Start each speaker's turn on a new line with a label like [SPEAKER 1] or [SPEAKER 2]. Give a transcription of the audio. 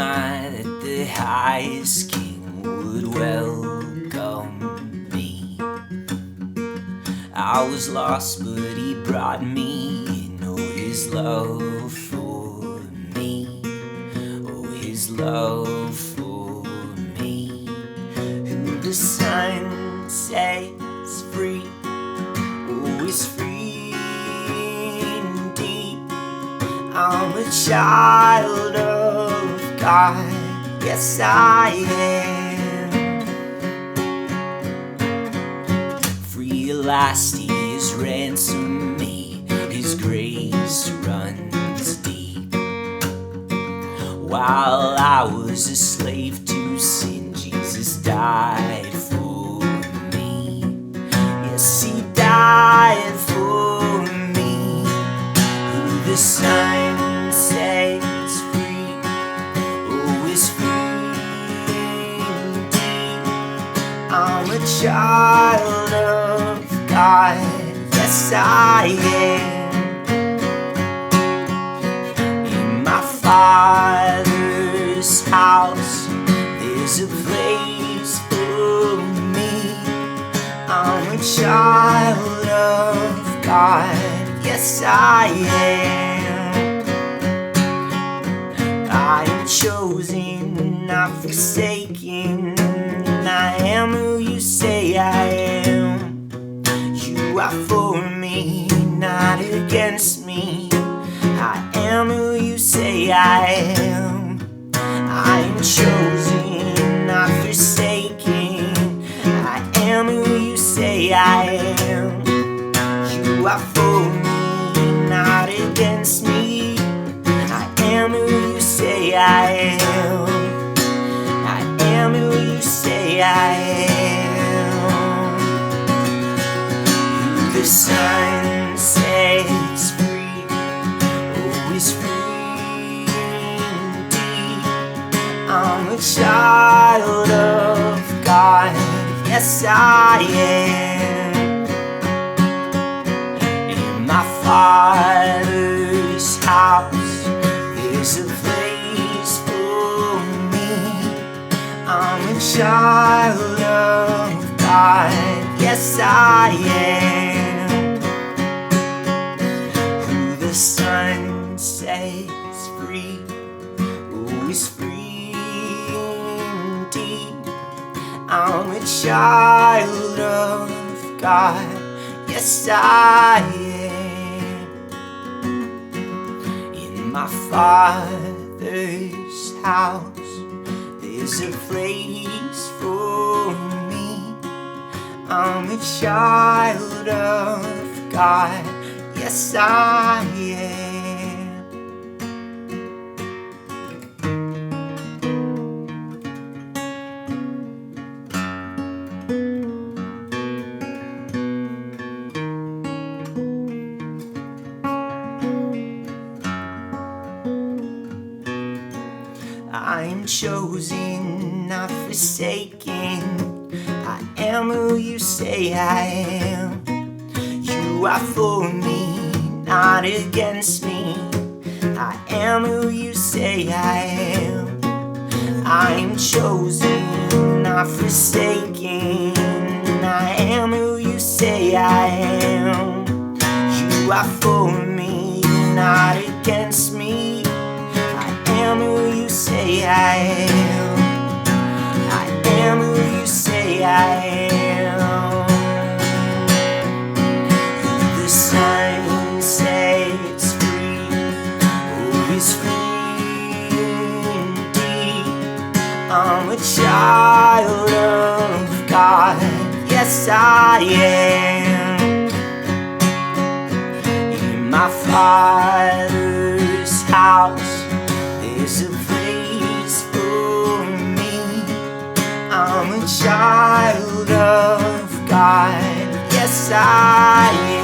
[SPEAKER 1] I that the highest king would welcome me? I was lost, but he brought me. Know his love for me. Oh, his love for me. Who the Son sets free, oh, is free indeed. I'm a child of God, yes I am. Free at last, he has ransomed me. His grace runs deep. While I was a slave to sin, Jesus died for me. Yes, he died for me. Who the Son sets free, oh, is free indeed. I'm a child of God, yes I am. In my Father's house, there's a place for me. I'm a child of God, yes I am. I am chosen, not forsaken. I am who you say I am. You are for me, not against me. I am who you say I am. I am chosen, not forsaken. I am who you say I am. You are for me, not against me. I am who you say I am. I am who you say I am. Who the Son sets free, oh, is free indeed. I'm a child of God, yes I am. In my Father's house, there's a place for me. I'm a child of God, yes I am. Who the Son sets free, who is free indeed. I'm a child of God, yes I am. In my Father's house, there's a place for me. I'm a child of God, yes I am. I'm chosen, not forsaken. I am who you say I am. You are for me, not against me. I am who you say I am. I'm chosen, not forsaken. I am who you say I am. You are for me, not against me. I am who you say I am. I am who you say I am. Who the Son sets free, who is free indeed. I'm a child of God, yes I am. In my Father's house, there's a place for me. I'm a child of God, yes I am.